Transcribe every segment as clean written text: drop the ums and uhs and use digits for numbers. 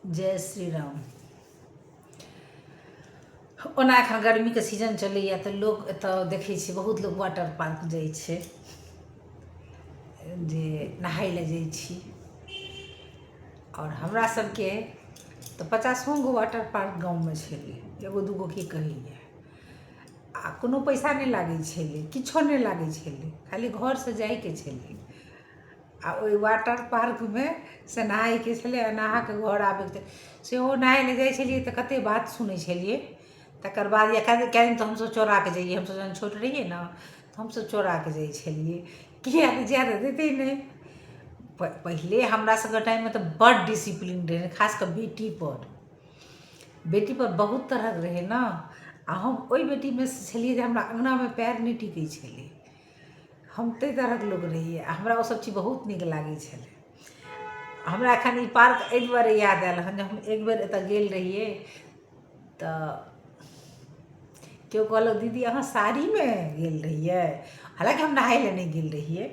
जय श्री राम। ओना एखन गर्मीके सीजन चलैए तऽ लोक एतऽ देखै छी बहुत लोक वाटर पार्क जाइ छै, जे नहाय लए जाइ छी। आओर हमरा सबके तऽ 50 गो वाटर पार्क गाँवमे छलै, एगो दूगो की कहैए, आ कोनो पैसा नहि लागै छलै, किछो नहि लागै छलै, खाली घरसँ जाइके छलै आ ओहि वाटर पार्कमे से नहायके छलै आ नहा कऽ घर आबैके सेहो नहाय लए जाइ छलियै तऽ कतेक बात सुनै छलियै। तकर बाद या कए दिन तऽ हमसब चोरा कऽ जइयै, हमसब जहन छोट रहियै ने तऽ हमसब चोरा कऽ जाइ छलियै, किया तऽ जाय तऽ देतै नहि। पहिले हमरा सबके टाइममे तऽ बड्ड डिसिप्लीन रहै, खास कऽ बेटीपर बहुत तरहक रहै ने। आ हम ओहि बेटीमे छलियै जे हमरा अङ्गनामे पैर नहि टिकै छलै, हम ताहि तरहक लोक रहियै आ हमरा ओसब चीज बहुत नीक लागै छलै। हमरा एखन ई पार्क एहि दुआरे याद आयल हन जे हम एक बेर एतऽ गेल रहियै तऽ केओ कहलक दीदी अहाँ साड़ीमे गेल रहियै, हालाँकि हम नहाय लए नहि गेल रहियै,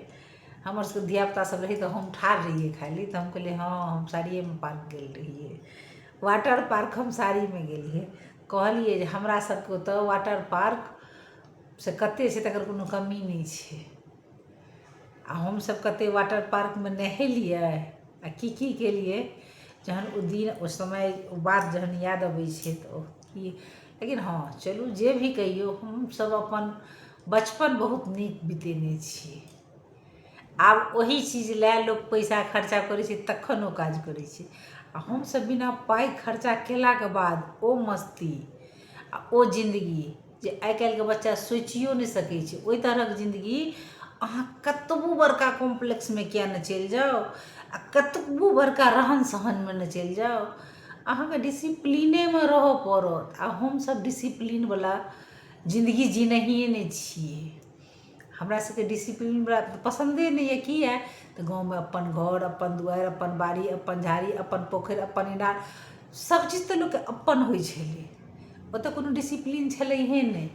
हमर सबके धियापुता सब रहै तऽ हम ठाढ़ रहियै खाली, तऽ हम कहलियै हँ हम साड़िएमे पार्क गेल रहियै, वाटर पार्क हम साड़ीमे गेलियै। कहलियै जे हमरा सबके ओतऽ वाटर पार्क से कतेक छै तकर कोनो कमी नहि छै। आ हमसब कतेक वाटर पार्कमे नहेलियै आ की केलियै, जहन ओ दिन ओ समय ओ बात जहन याद अबै छै तऽ की। लेकिन हाँ चलू जे भी कहियौ, हमसब अपन बचपन बहुत नीक बितेने छी। आब ओही चीज लए लोक पैसा खर्चा करै छै तखन ओ काज करै छै, आ हमसब बिना पाइ खर्चा केलाके बाद ओ मस्ती आ ओ जिन्दगी जे आइ काल्हिके बच्चा सोचियो नहि सकै छै, ओहि तरहक जिन्दगी अहाँ कतबो बड़का कॉम्प्लेक्समे किया नहि चलि जाउ आ कतबो बड़का रहन सहनमे नहि चलि जाउ, अहाँके डिसिप्लीनेमे रहऽ पड़त। आ हमसब डिसिप्लीनवला जिन्दगी जिनहिए नहि छियै, हमरा सबके डिसिप्लीन बड़ा पसन्दे नहि यऽ। किया तऽ गाँवमे अपन घर, अपन दुआरि, अपन बाड़ी, अपन झाड़ी, अपन पोखरि, अपन इनार, सबचीज तऽ लोकके अपन होइ छलै, ओतऽ कोनो डिसिप्लीन छलैहे नहि।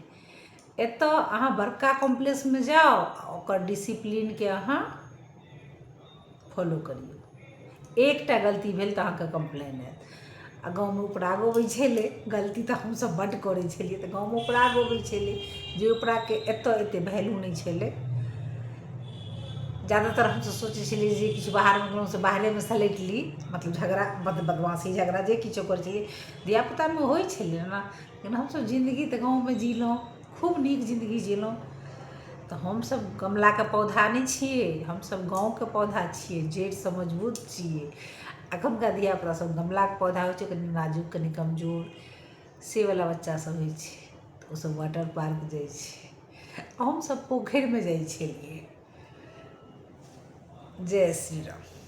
एतऽ अहाँ बड़का कॉम्प्लेक्समे जाउ आ ओकर डिसिप्लीनके अहाँ फॉलो करियौ, एकटा गलती भेल तऽ अहाँके कम्प्लेन आयत। आ गाँवमे उपराग अबै छलै, गलती तऽ हमसब बड्ड करै छलियै तऽ गाँवमे उपराग अबै छलै, जे उपरागके एतऽ एतेक वैल्यू नहि छलै। ज़्यादातर हमसब सोचै छलियै जे किछु बाहरमे गेलहुँ से बाहरेमे सलटि ली, मतलब झगड़ा बदमाशी झगड़ा जे किछो करै छलियै धियापुतामे होइ छलै ने। लेकिन हमसब जिन्दगी तऽ गाँवमे जिलहुँ, खूब नीक जिन्दगी जिलहुँ। तऽ हमसब गमलाके पौधा नहि छियै, हमसब गाँवके पौधा छियै, जड़िसँ मजबूत छियै। एखुनका धियापुता सब गमलाके पौधा होइ छै कनि नाजुक, कनि कमजोर से वला बच्चा सब होइ छै, तऽ ओसब वाटर पार्क जाइ छै, हमसब पोखरिमे जाइ छलियै। जय श्री राम।